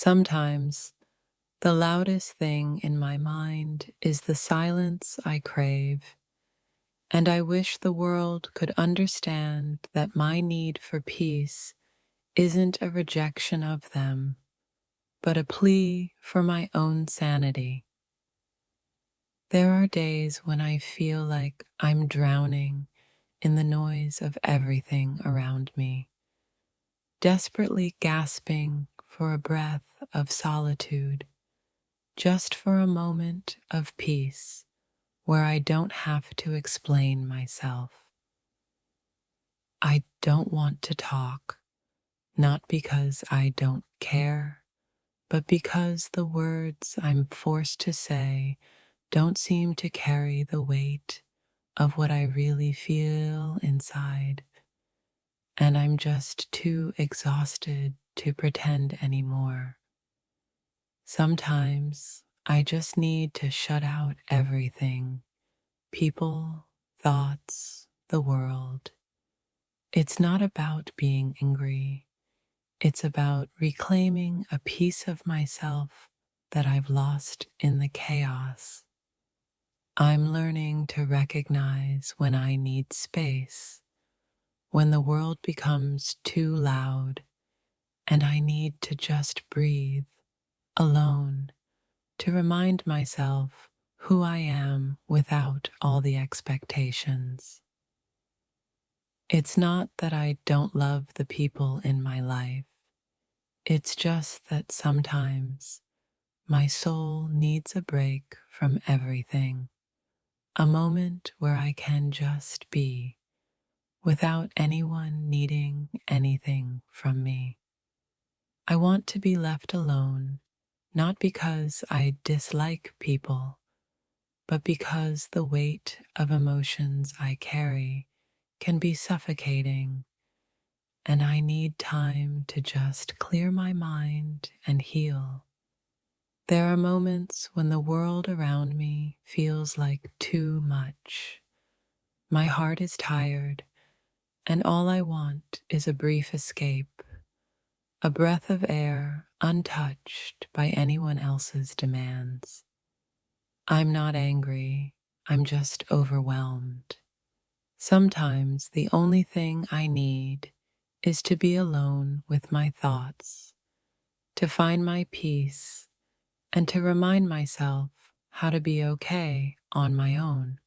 Sometimes the loudest thing in my mind is the silence I crave, and I wish the world could understand that my need for peace isn't a rejection of them, but a plea for my own sanity. There are days when I feel like I'm drowning in the noise of everything around me, desperately gasping for a breath of solitude, just for a moment of peace where I don't have to explain myself. I don't want to talk, not because I don't care, but because the words I'm forced to say don't seem to carry the weight of what I really feel inside, and I'm just too exhausted to pretend anymore. Sometimes I just need to shut out everything: people, thoughts, the world. It's not about being angry, it's about reclaiming a piece of myself that I've lost in the chaos. I'm learning to recognize when I need space, when the world becomes too loud, and I need to just breathe alone to remind myself who I am without all the expectations. It's not that I don't love the people in my life, it's just that sometimes my soul needs a break from everything, a moment where I can just be without anyone needing anything from me. I want to be left alone, not because I dislike people, but because the weight of emotions I carry can be suffocating, and I need time to just clear my mind and heal. There are moments when the world around me feels like too much. My heart is tired, and all I want is a brief escape, a breath of air untouched by anyone else's demands. I'm not angry, I'm just overwhelmed. Sometimes the only thing I need is to be alone with my thoughts, to find my peace, and to remind myself how to be okay on my own.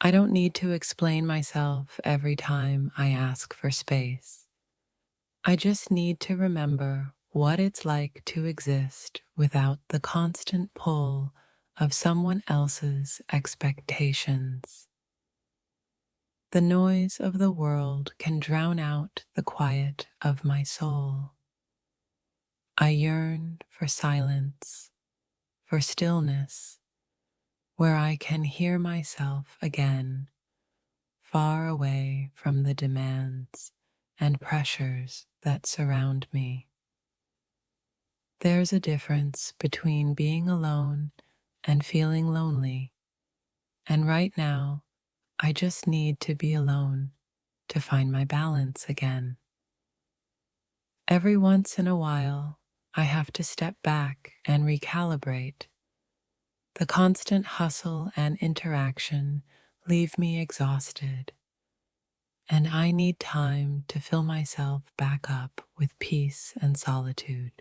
I don't need to explain myself every time I ask for space. I just need to remember what it's like to exist without the constant pull of someone else's expectations. The noise of the world can drown out the quiet of my soul. I yearn for silence, for stillness, where I can hear myself again, far away from the demands and pressures that surround me. There's a difference between being alone and feeling lonely, and right now, I just need to be alone to find my balance again. Every once in a while, I have to step back and recalibrate. The constant hustle and interaction leave me exhausted, and I need time to fill myself back up with peace and solitude.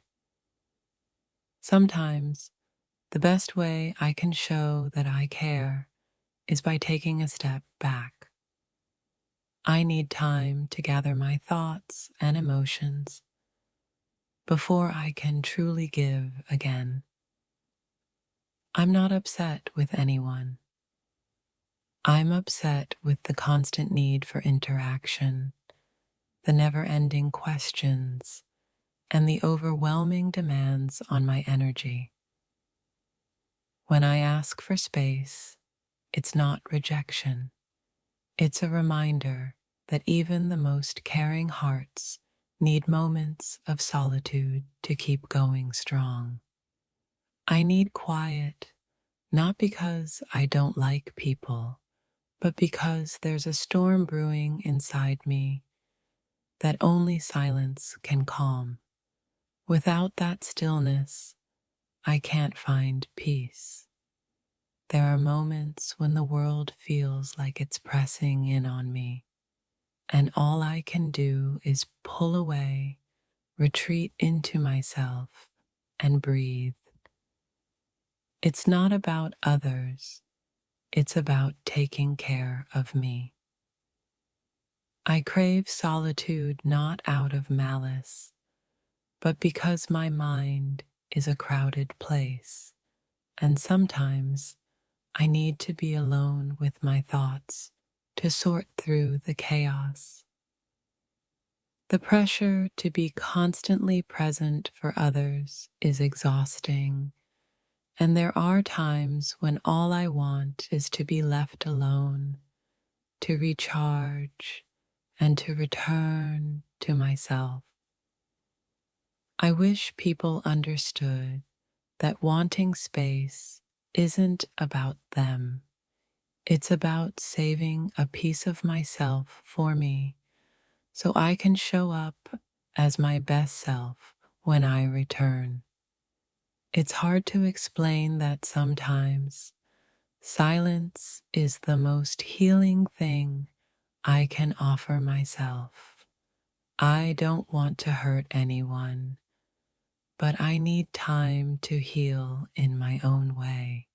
Sometimes, the best way I can show that I care is by taking a step back. I need time to gather my thoughts and emotions before I can truly give again. I'm not upset with anyone. I'm upset with the constant need for interaction, the never-ending questions, and the overwhelming demands on my energy. When I ask for space, it's not rejection. It's a reminder that even the most caring hearts need moments of solitude to keep going strong. I need quiet, not because I don't like people, but because there's a storm brewing inside me that only silence can calm. Without that stillness, I can't find peace. There are moments when the world feels like it's pressing in on me, and all I can do is pull away, retreat into myself, and breathe. It's not about others, it's about taking care of me. I crave solitude not out of malice, but because my mind is a crowded place, and sometimes I need to be alone with my thoughts to sort through the chaos. The pressure to be constantly present for others is exhausting, and there are times when all I want is to be left alone, to recharge, and to return to myself. I wish people understood that wanting space isn't about them. It's about saving a piece of myself for me so I can show up as my best self when I return. It's hard to explain that sometimes silence is the most healing thing I can offer myself. I don't want to hurt anyone, but I need time to heal in my own way.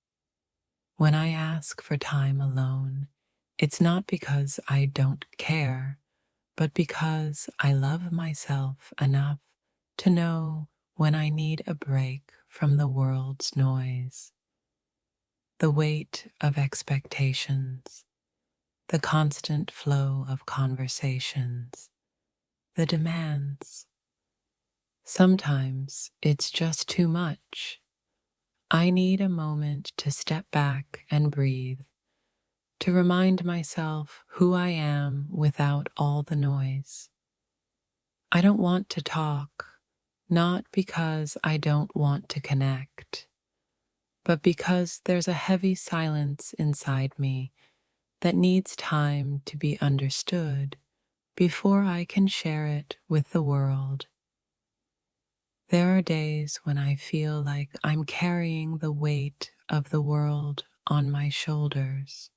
When I ask for time alone, it's not because I don't care, but because I love myself enough to know when I need a break from the world's noise. The weight of expectations, the constant flow of conversations, the demands. Sometimes it's just too much. I need a moment to step back and breathe, to remind myself who I am without all the noise. I don't want to talk, not because I don't want to connect, but because there's a heavy silence inside me that needs time to be understood before I can share it with the world. There are days when I feel like I'm carrying the weight of the world on my shoulders.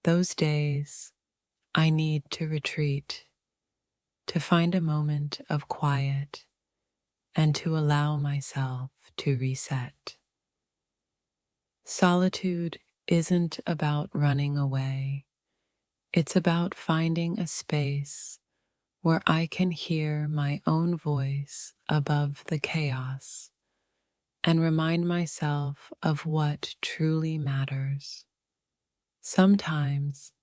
Those days, I need to retreat, to find a moment of quiet, and to allow myself to reset. Solitude isn't about running away. It's about finding a space where I can hear my own voice above the chaos and remind myself of what truly matters. Sometimes,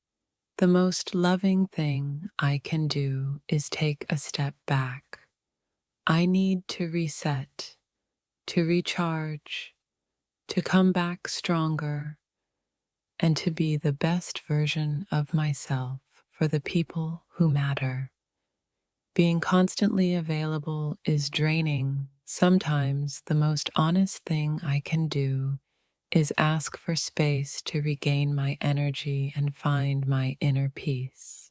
the most loving thing I can do is take a step back. I need to reset, to recharge, to come back stronger, and to be the best version of myself for the people who matter. Being constantly available is draining. Sometimes the most honest thing I can do is ask for space to regain my energy and find my inner peace.